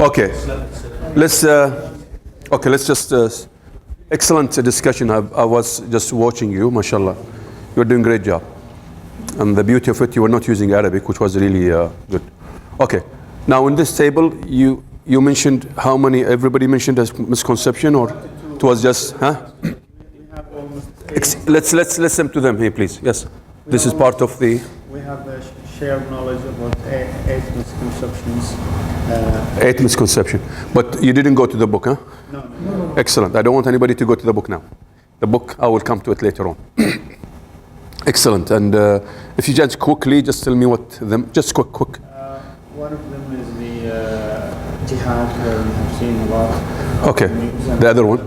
Okay, let's just excellent discussion. I was just watching you, mashallah. You're doing a great job. And the beauty of it, you were not using Arabic, which was really good. Okay, now in this table, you mentioned how many, everybody mentioned as misconception, or it was just, huh? Let's listen to them here, please. Yes, this is part of the... We have shared knowledge about 8 misconceptions. 8 misconceptions. But you didn't go to the book, huh? No. Excellent. I don't want anybody to go to the book now. The book, I will come to it later on. Excellent. And if you just quickly, just tell me what them, just quick. One of them is the jihad, we have seen a lot. Okay. The other one?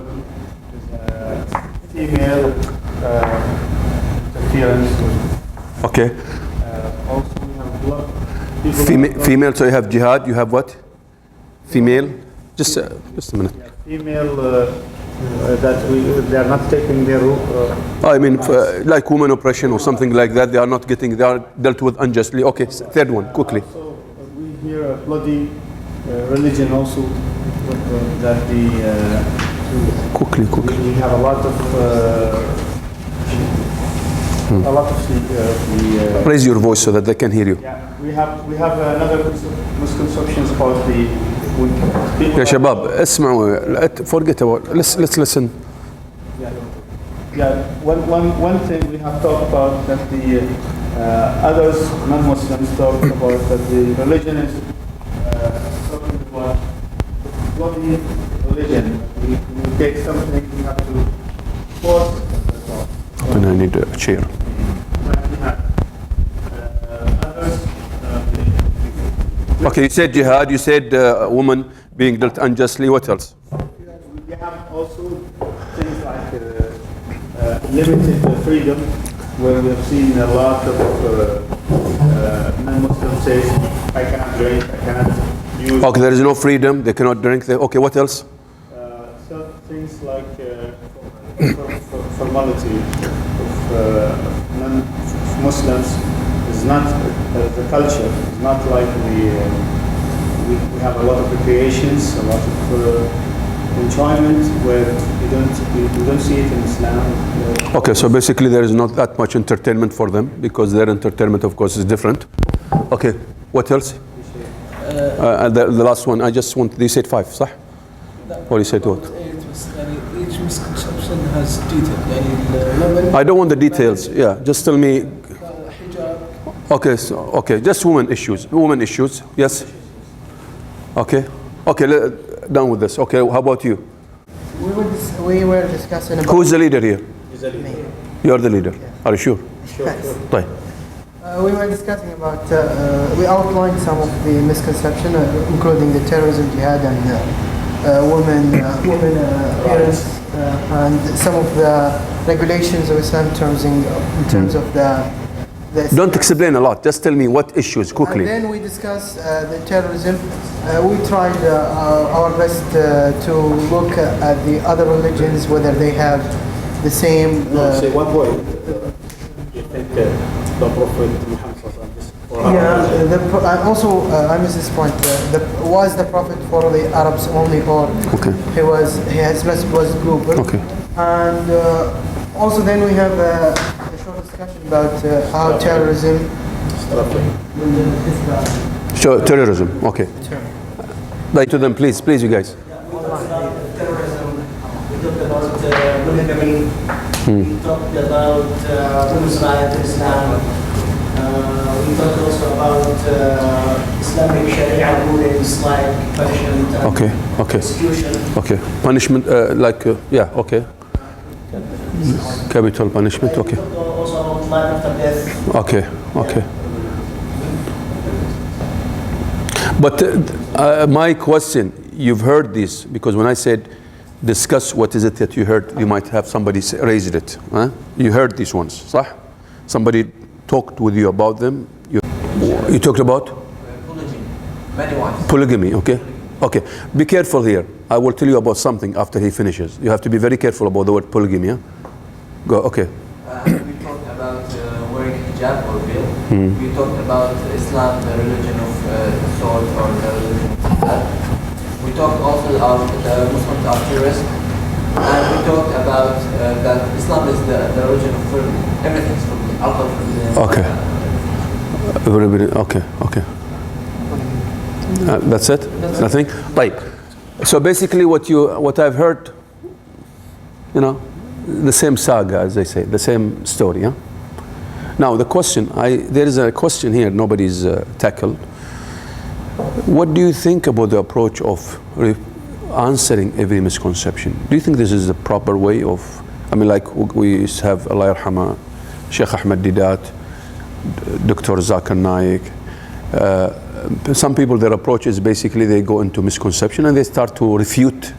Female interference. Okay. Also, we have a lot of people. Female, so you have jihad, you have what? Female? Just a minute. Female, they are not taking their I mean, like women oppression or something like that, they are dealt with unjustly. Okay, third one, quickly. Also, we hear a bloody religion also, that the... Quickly. We have a lot of... Raise your voice so that they can hear you. Yeah, we have another misconceptions about the... يا شباب اسمعوا, forget about, let's listen. Yeah. One thing we have talked about that the others, non-Muslims, talk about that the religion is talking about bloody religion. We take something, we have to force. And I need a chair. Okay, you said jihad, you said woman being dealt unjustly, what else? We have also things like limited freedom, where we have seen a lot of non-Muslims say, I cannot drink, I cannot use... Okay, there is no freedom, they cannot drink. Okay, what else? So things like formality of non-Muslims is not the culture. It's not like we have a lot of recreations, a lot of enjoyment where we don't see it in Islam. Okay, so basically there is not that much entertainment for them because their entertainment, of course, is different. Okay, what else? The last one, I just want, they said 5, صح? Or you said what? Each misconception has detail. I don't want the details. Yeah, just tell me. Okay, just women issues. Yes. Okay, done with this. Okay, how about you? We were discussing about... Who is the leader here? Me. You're the leader. Yeah. Are you sure? Yes. Right. We were discussing about, we outlined some of the misconceptions, including the terrorism, jihad, and women appearance, and some of the regulations of Islam in terms of the Don't explain a lot. Just tell me what issues quickly. And then we discussed the terrorism. We tried our best to look at the other religions, whether they have the same. Say one point. You think the Prophet Muhammad and also I missed this point. Was the Prophet for the Arabs only, or okay. his message was global? Okay. And also then we have a short discussion about how terrorism. So terrorism. Okay. Like to them, please, you guys. Terrorism. We talked about polygamy. We talked about women's rights in Islam. We talked also about Islamic Sharia rulings like punishment and execution. Okay. Punishment, okay. Capital punishment, okay. Also about life after death. Okay. But my question, you've heard this, because when I said discuss what is it that you heard, you might have somebody raised it. Huh? You heard these ones, صح? Somebody talked with you about them. You talked about? Many wives. Polygamy, okay? Okay, be careful here. I will tell you about something after he finishes. You have to be very careful about the word polygamy, yeah? Go, okay. We talked about wearing hijab or veil. We talked about Islam, the religion of sword or the religion of blood. We talked also about the Muslims are terrorists. And we talked about that Islam is the religion of freedom. Everything's forbidden. Alcohol forbidden. Okay. Okay. That's it? Nothing? Right. So basically what I've heard, you know, the same saga, as they say, the same story, yeah? Now the question, there is a question here nobody's tackled. What do you think about the approach of answering every misconception? Do you think this is the proper way of, I mean, like we used to have, Allah yarhama, Sheikh Ahmed Didat, Dr. Zakir Naik. Some people, their approach is basically they go into misconception and they start to refute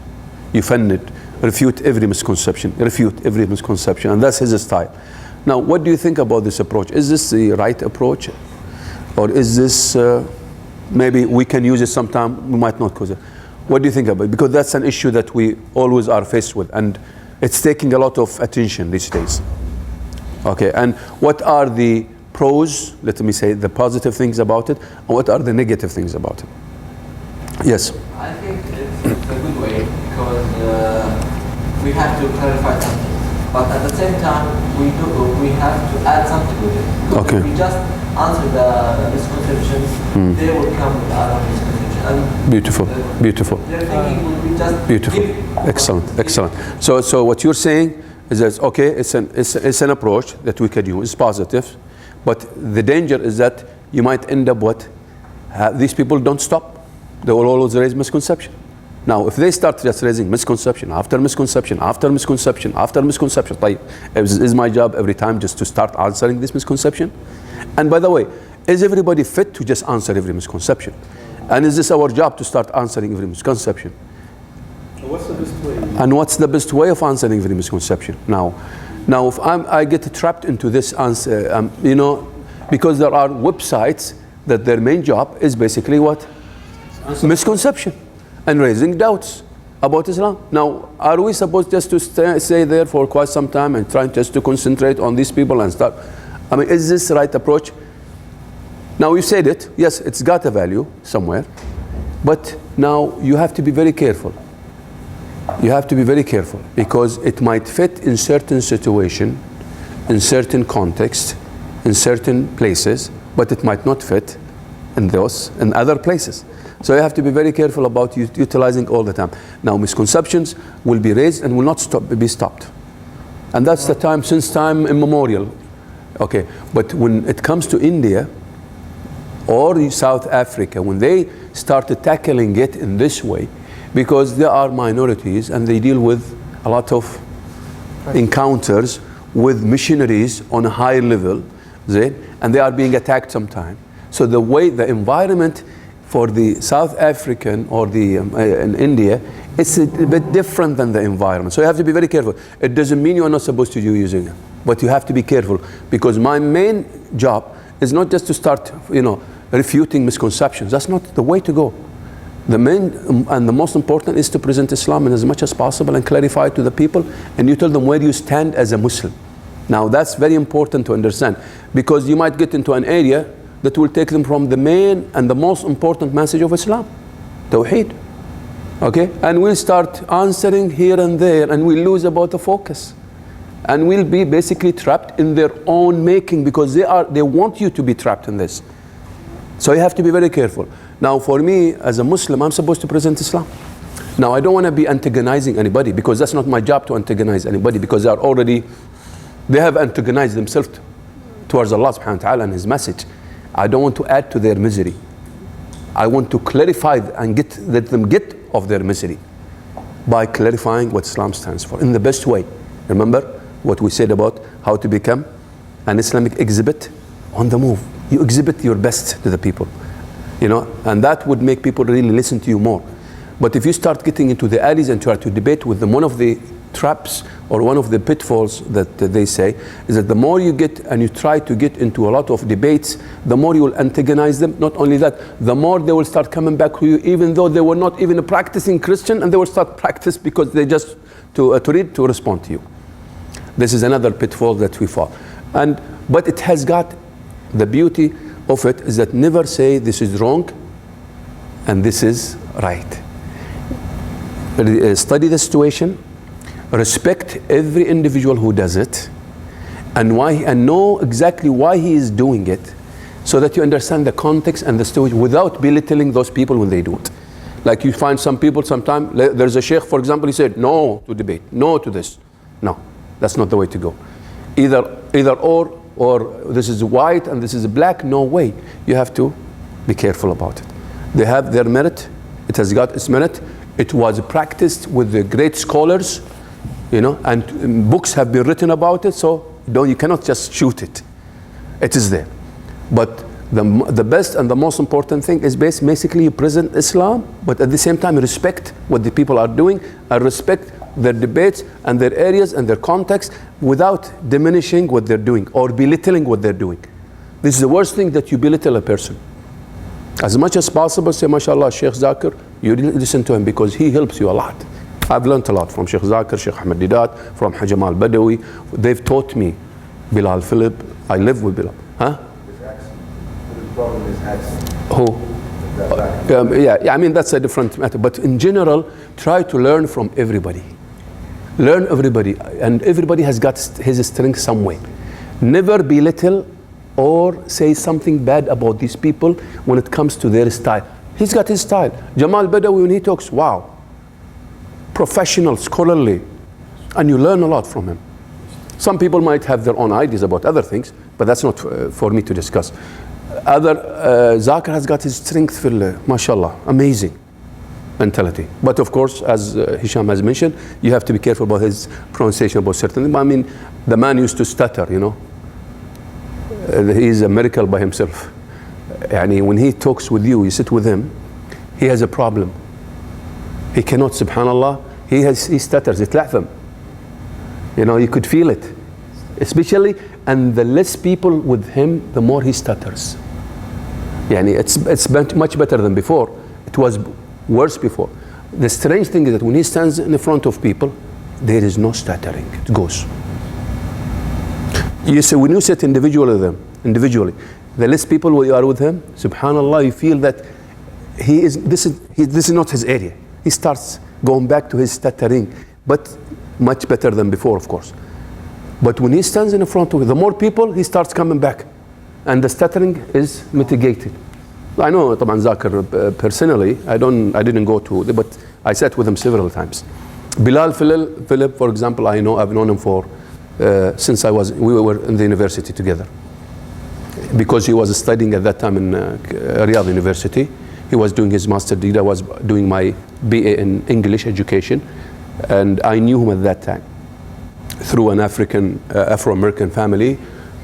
every misconception, and that's his style. Now, what do you think about this approach? Is this the right approach? Or is this, maybe we can use it sometime, we might not use it. What do you think about it? Because that's an issue that we always are faced with, and it's taking a lot of attention these days. Okay, and what are the pros, let me say, the positive things about it, and what are the negative things about it? Yes? I think it's a good way because we have to clarify something. But at the same time, we have to add something with it. Because Okay. if we just answer the misconceptions, they will come with other misconceptions. And Beautiful. their thinking will be just Beautiful. Excellent. So what you're saying is that, okay, it's an approach that we could use, it's positive, but the danger is that you might end up what? These people don't stop. They will always raise misconception. Now, if they start just raising misconception after misconception after misconception after misconception, like, is my job every time just to start answering this misconception? And by the way, is everybody fit to just answer every misconception? And is this our job to start answering every misconception? What's the best way? And what's the best way of answering every misconception? Now if I get trapped into this answer, you know, because there are websites that their main job is basically what? Misconception and raising doubts about Islam. Now, are we supposed just to stay there for quite some time and trying just to concentrate on these people and start? I mean, is this the right approach? Now, you said it. Yes, it's got a value somewhere. But now you have to be very careful. You have to be very careful because it might fit in certain situation, in certain context, in certain places, but it might not fit in other places. So you have to be very careful about utilizing all the time. Now, misconceptions will be raised and will not be stopped. And that's the time, since time immemorial. Okay, but when it comes to India or South Africa, when they started tackling it in this way, because there are minorities and they deal with a lot of encounters with missionaries on a high level, and they are being attacked sometimes. So the environment for the South African or in India, it's a bit different than the environment. So you have to be very careful. It doesn't mean you are not supposed to be using it, but you have to be careful because my main job is not just to start, refuting misconceptions. That's not the way to go. The main and the most important is to present Islam in as much as possible and clarify it to the people, and you tell them where you stand as a Muslim. Now that's very important to understand because you might get into an area that will take them from the main and the most important message of Islam, Tawheed. Okay? And we'll start answering here and there and we'll lose about the focus. And we'll be basically trapped in their own making because they want you to be trapped in this. So you have to be very careful. Now for me, as a Muslim, I'm supposed to present Islam. Now I don't want to be antagonizing anybody because that's not my job to antagonize anybody because they have antagonized themselves towards Allah subhanahu wa ta'ala and His message. I don't want to add to their misery. I want to clarify and let them get off their misery by clarifying what Islam stands for in the best way. Remember what we said about how to become an Islamic exhibit on the move. You exhibit your best to the people, and that would make people really listen to you more. But if you start getting into the alleys and try to debate with them, one of the traps or one of the pitfalls that they say is that the more you get and you try to get into a lot of debates, the more you will antagonize them. Not only that, the more they will start coming back to you, even though they were not even a practicing Christian, and they will start practice because they just to respond to you. This is another pitfall that we fall. But it has got the beauty of it is that never say this is wrong and this is right. Study the situation, respect every individual who does it, and know exactly why he is doing it, so that you understand the context and the situation without belittling those people when they do it. Like you find some people sometimes, there's a sheikh, for example, he said no to debate, no to this. No, that's not the way to go. Either or this is white and this is black. No way. You have to be careful about it. They have their merit. It has got its merit. It was practiced with the great scholars, and books have been written about it. So you cannot just shoot it. It is there. But the best and the most important thing is basically you present Islam, but at the same time respect what the people are doing and respect their debates and their areas and their context without diminishing what they're doing or belittling what they're doing. This is the worst thing, that you belittle a person. As much as possible, say, mashallah, Sheikh Zakir, you listen to him because he helps you a lot. I've learned a lot from Sheikh Zakir, Sheikh Ahmed Didat, from Jamal Badawi. They've taught me. Bilal Philip, I live with Bilal. Huh? His accent. The problem is accent. Who? Yeah, I mean, that's a different matter. But in general, try to learn from everybody. Learn everybody. And everybody has got his strength some way. Never belittle or say something bad about these people when it comes to their style. He's got his style. Jamal Badawi, when he talks, wow. Professional, scholarly. And you learn a lot from him. Some people might have their own ideas about other things, but that's not for me to discuss. Zakir has got his strength, mashallah, amazing mentality. But of course, as Hisham has mentioned, you have to be careful about his pronunciation about certain things. I mean, the man used to stutter, he is a miracle by himself. When he talks with you, you sit with him, he has a problem. He cannot, subhanallah, he stutters, يتلعثم. You could feel it. Especially, and the less people with him, the more he stutters. It's much better than before. It was worse before. The strange thing is that when he stands in the front of people, there is no stuttering. It goes. You say, when you sit individually, the less people you are with him, subhanallah, you feel that this is not his area. He starts going back to his stuttering, but much better than before, of course. But when he stands in front of the more people, he starts coming back, and the stuttering is mitigated. I know طبعا Zakir personally. I didn't go to, but I sat with him several times. Bilal Philip, for example, I've known him for since we were in the university together. Because he was studying at that time in Riyadh University. He was doing his master degree. I was doing my BA in English education, and I knew him at that time through an Afro-American family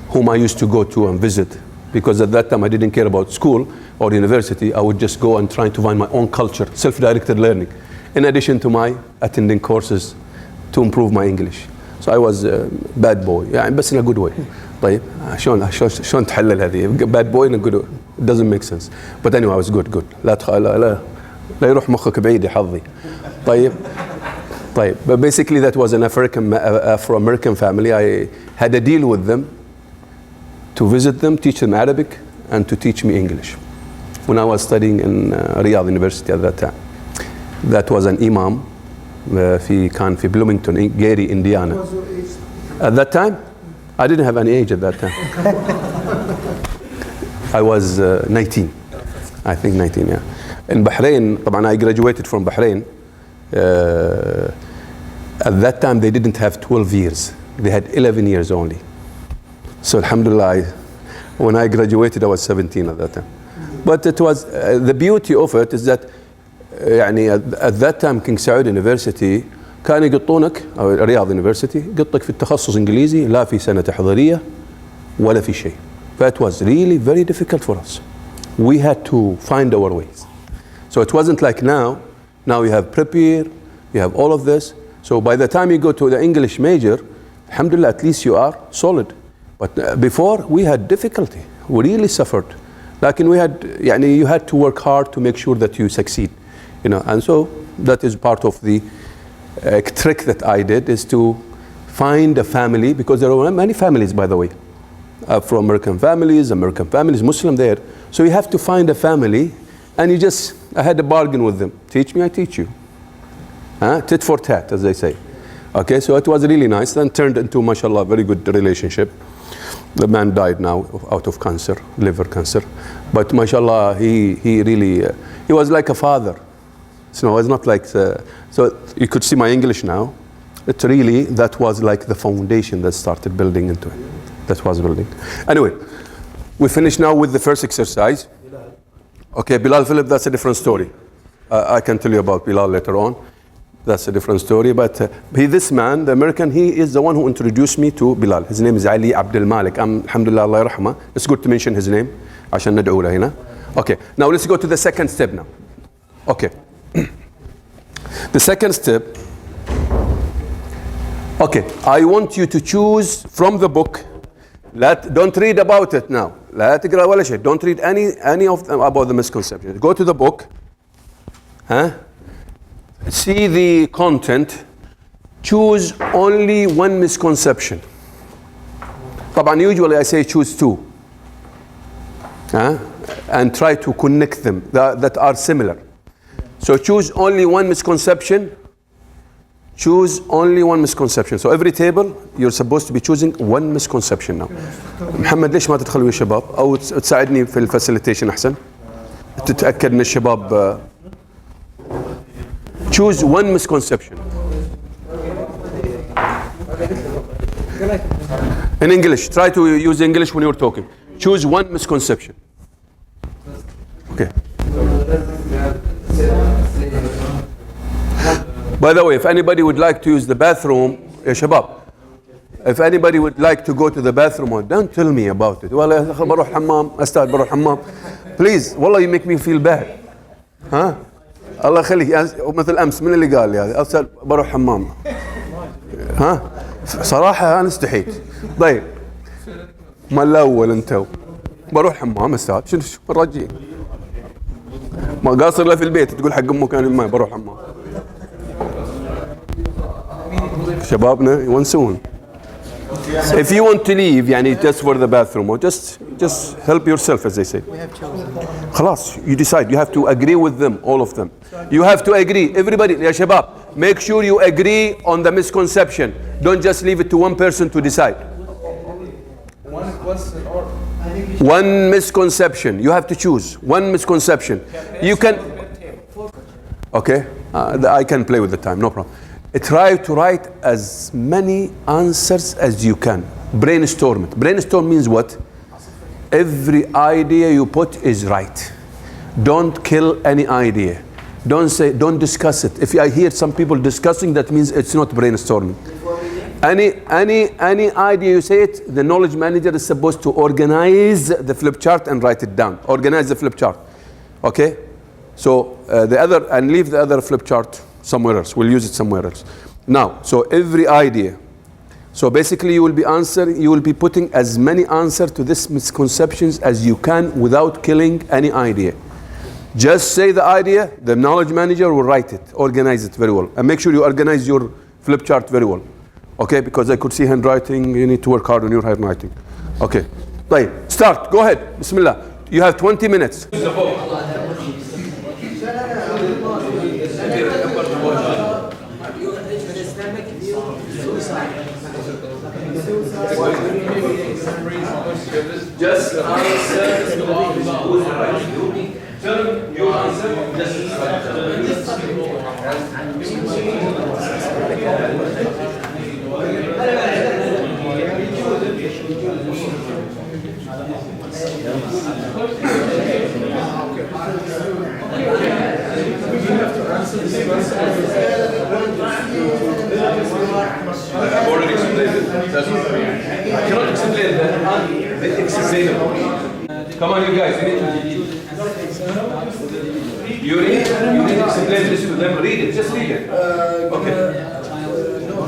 whom I used to go to and visit, because at that time I didn't care about school or university. I would just go and try to find my own culture, self-directed learning, in addition to my attending courses to improve my English. So I was a bad boy, بس in a good way. طيب شلون تحلل هذه bad boy in a good way? It doesn't make sense. But anyway, I was good. لا يروح مخك بعيد يا حظي. طيب. But basically that was an Afro-American family. I had a deal with them to visit them, teach them Arabic, and to teach me English. When I was studying in Riyadh University at that time. That was an imam كان في Bloomington, Gary, Indiana. At that time, I didn't have any age at that time. I was 19. I think 19, yeah. In Bahrain, طبعا I graduated from Bahrain. At that time, they didn't have 12 years. They had 11 years only. So alhamdulillah, when I graduated, I was 17 at that time. But it was, the beauty of it is that at that time King Saud University كان يقطونك أو رياض University يقطك في التخصص إنجليزي لا في سنة تحضيرية ولا في شيء. That was really very difficult for us. We had to find our ways. So it wasn't like now. Now you have prepare, you have all of this. So by the time you go to the English major, alhamdulillah, at least you are solid. But before, we had difficulty. We really suffered. Like we had, you had to work hard to make sure that you succeed. And so that is part of the trick that I did, is to find a family, because there are many families, by the way, from American families, Muslim there. So you have to find a family, and I had a bargain with them. Teach me, I teach you. Tit for tat, as they say. Okay, so it was really nice, then turned into, mashallah, very good relationship. The man died now out of cancer, liver cancer. But mashallah, he really, he was like a father. So it's not like, so you could see my English now. It really, that was like the foundation that started building into it. That was building. Anyway, we finish now with the first exercise. Okay, Bilal Philip, that's a different story. I can tell you about Bilal later on. That's a different story. But this man, the American, he is the one who introduced me to Bilal. His name is Ali Abdul Malik. Alhamdulillah, Allah yarhamah. It's good to mention his name. عشان ندعو له هنا. Okay, now let's go to the second step now. Okay. The second step. Okay, I want you to choose from the book. Don't read about it now. لا تقرأ ولا شيء. Don't read any of them about the misconceptions. Go to the book. See the content. Choose only one misconception. طبعا usually I say choose two. And try to connect them that are similar. So choose only one misconception. Choose only one misconception. So every table you're supposed to be choosing one misconception now. محمد ليش ما تدخل ويا الشباب او تساعدني في الفاسيليتيشن احسن تتاكد ان الشباب choose one misconception. In English, try to use English when you're talking. Choose one misconception. Okay. By the way, if anybody would like to use the bathroom, يا شباب, if anybody would like to go to the bathroom, don't tell me about it. والله بروح حمام, أستاذ بروح حمام. Please, والله you make me feel bad. الله يخليك مثل أمس من اللي قال لي هذا أستاذ بروح حمام. صراحة أنا استحيت. طيب ما الأول أنتو بروح حمام أستاذ شنو الرجيم ما قاصر له في البيت تقول حق أمك أنا ما بروح حمام. شبابنا يونسون. If you want to leave just for the bathroom or just help yourself, as they say. خلاص, you decide. You have to agree with them, all of them. You have to agree. Everybody, يا شباب, make sure you agree on the misconception. Don't just leave it to one person to decide. One misconception. You have to choose one misconception. You can. Okay, I can play with the time, no problem. Try to write as many answers as you can. Brainstorm it. Brainstorm means what? Every idea you put is right. Don't kill any idea. Don't discuss it. If I hear some people discussing, that means it's not brainstorming. Any idea you say it, the knowledge manager is supposed to organize the flip chart and write it down. Organize the flip chart. Okay? So and leave the other flip chart somewhere else. We'll use it somewhere else. Now, so every idea. So basically you will be putting as many answers to this misconceptions as you can without killing any idea. Just say the idea, the knowledge manager will write it, organize it very well. And make sure you organize your flip chart very well. Okay, because I could see handwriting, you need to work hard on your handwriting. Okay, right, start, go ahead, Bismillah. You have 20 minutes. Just answer the who's right. Tell your answer, just I've already explained it. I cannot explain the unexplainable. Come on, you guys. You need to explain this to them. Read it. Just read it. Okay.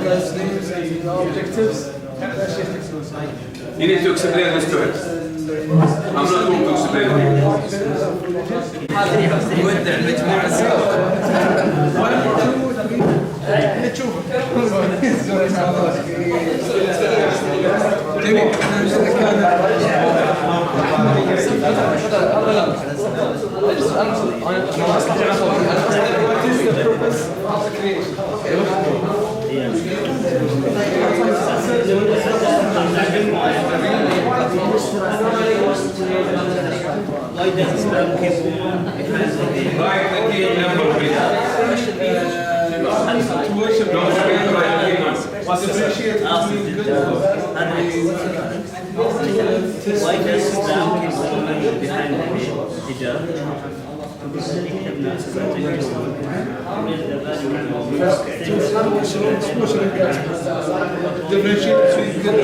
guys' names and your objectives. That's just excellence. You need to explain this to him. I'm not going to explain it. Why does Islam keep behind the Write the key number, please. Don't forget to write the key number. Why does Islam keep women behind the hijab? Differentiate between good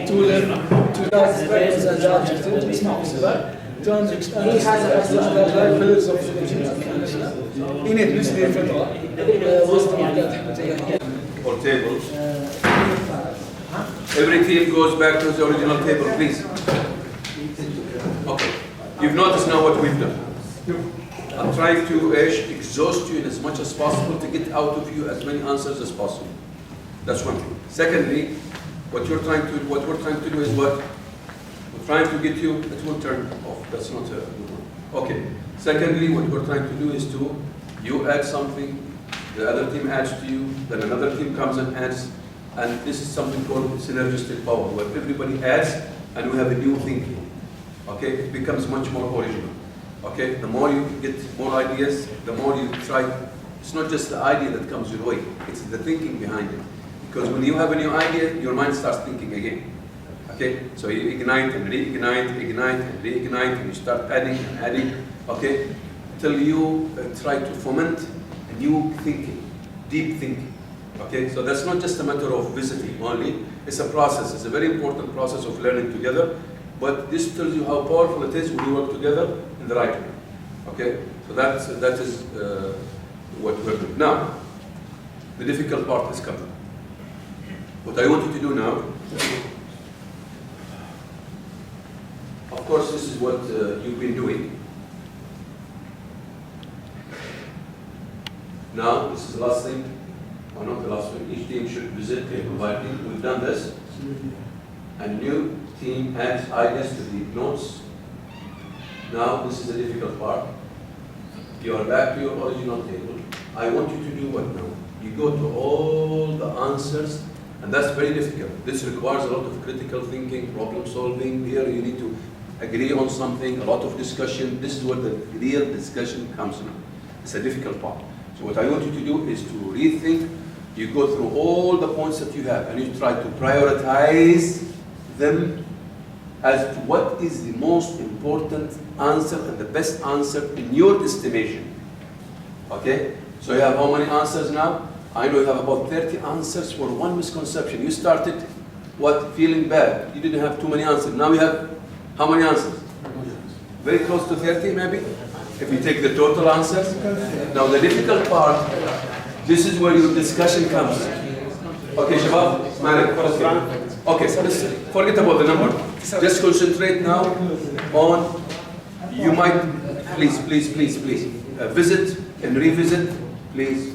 to learn to raise and objectives to understand the pillars of innate wisdom Or tables. Every team goes back to the original table, please. Okay. You've noticed now what we've done. I'm trying to exhaust you in as much as possible to get out of you as many answers as possible. That's one thing. Secondly, what we're trying to do is what? We're trying to get you, it will turn off. That's not a good one. Okay. Secondly, what we're trying to do is you add something, the other team adds to you, then another team comes and adds, and this is something called synergistic power, where everybody adds and we have a new thinking. Okay, it becomes much more original. Okay, the more you get more ideas, the more you try. It's not just the idea that comes your way, it's the thinking behind it. Because when you have a new idea, your mind starts thinking again. Okay, so you ignite and reignite, ignite and reignite, and you start adding and adding. Okay, till you try to foment a new thinking, deep thinking. Okay, so that's not just a matter of visiting only. It's a process. It's a very important process of learning together. But this tells you how powerful it is when you work together in the right way. Okay, so that is what we're doing. Now, the difficult part is coming. What I want you to do now, of course, this is what you've been doing. Now, this is the last thing, or not the last thing. Each team should visit a providing. We've done this. A new team adds ideas to the notes. Now, this is the difficult part. You are back to your original table. I want you to do what now? You go to all the answers, and that's very difficult. This requires a lot of critical thinking, problem solving. Here you need to agree on something, a lot of discussion. This is where the real discussion comes now. It's a difficult part. So what I want you to do is to rethink. You go through all the points that you have, and you try to prioritize them as to what is the most important answer and the best answer in your estimation. Okay? So you have how many answers now? I know you have about 30 answers for one misconception. You started, what, feeling bad. You didn't have too many answers. Now you have how many answers? Very close to 30 maybe? If you take the total answers. Now the difficult part, this is where your discussion comes. Okay, Shabab? Malik, okay, so let's forget about the number. Just concentrate now on, you might, please, visit and revisit, please.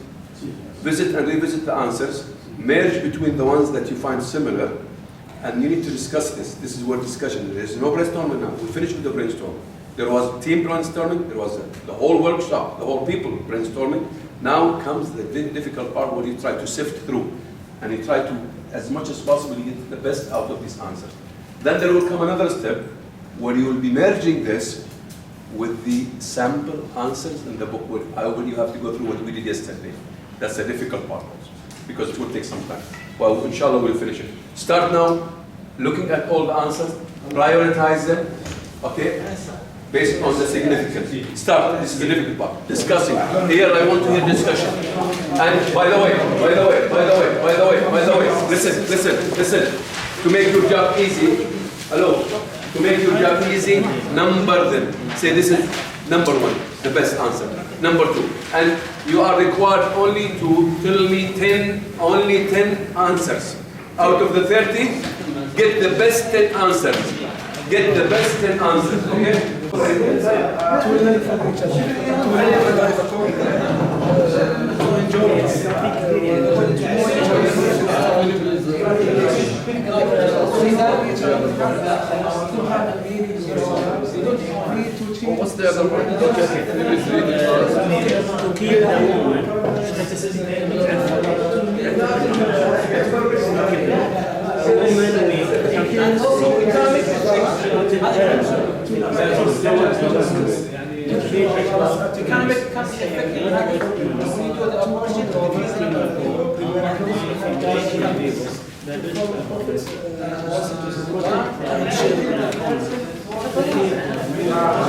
Visit and revisit the answers. Merge between the ones that you find similar, and you need to discuss this. This is where discussion is. There's no brainstorming now. We finished with the brainstorm. There was team brainstorming, there was the whole workshop, the whole people brainstorming. Now comes the difficult part where you try to sift through, and you try to, as much as possible, get the best out of these answers. Then there will come another step where you will be merging this with the sample answers in the book, where you have to go through what we did yesterday. That's the difficult part also, because it will take some time. Well, inshallah, we'll finish it. Start now, looking at all the answers, prioritize them, okay, based on the significance. Start, this is the difficult part, discussing. Here, I want to hear discussion. And by the way, listen, to make your job easy, to make your job easy, number them. Say this is Number one, the best answer. Number two, and you are required only to tell me 10 answers. Out of the 30, get the best 10 answers. Get the best 10 answers, okay? What's the other one? To keep the woman statistically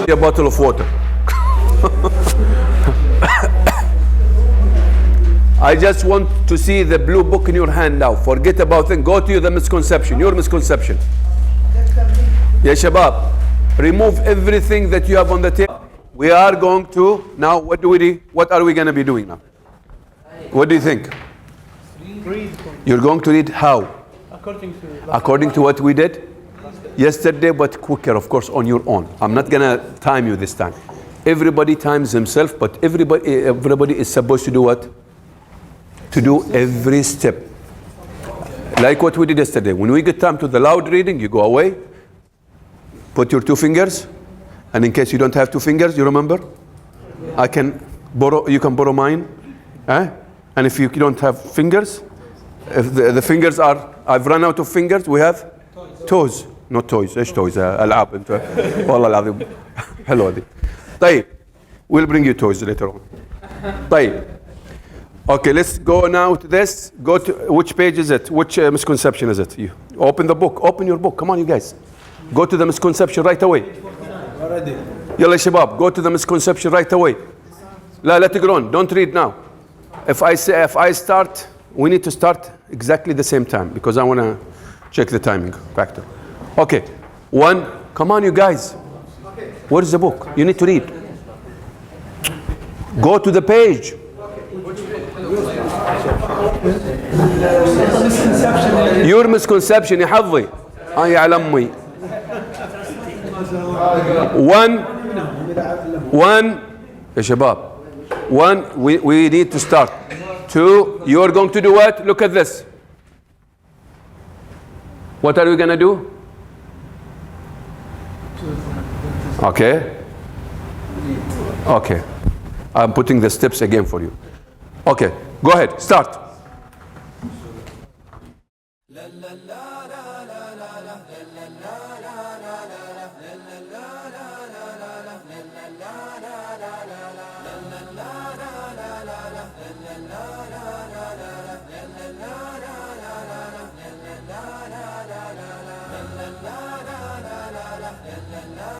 A bottle of water. I just want to see the blue book in your hand now. Forget about it. Go to the misconception. Your misconception. Ya Shabab, remove everything that you have on the table. We are going to, now what are we going to be doing now? What do you think? You're going to read how? According to what we did yesterday, but quicker, of course, on your own. I'm not going to time you this time. Everybody times himself, but everybody is supposed to do what? To do every step. Like what we did yesterday. When we get time to the loud reading, you go away, put your 2 fingers, and in case you don't have 2 fingers, you remember? You can borrow mine. And if you don't have fingers, if the fingers are, I've run out of fingers, we have toes. Not toys. ايش toys؟ العاب انت. والله العظيم. حلوه دي. طيب. We'll bring you toys later on. طيب. Okay, let's go now to this. Go to, which page is it? Which misconception is it? You open the book. Open your book. Come on, you guys. Go to the misconception right away. Already. يلا يا شباب. Go to the misconception right away. لا تقرون. Don't read now. If I start, we need to start exactly the same time because I want to check the timing factor. Okay. 1. Come on, you guys. Where is the book? You need to read. Go to the page. Your misconception يا حظي. يا على امي. 1 يا شباب. 1, we need to start. 2, you are going to do what? Look at this. What are we going to do? Okay. Okay. I'm putting the steps again for you. Okay. Go ahead. Start.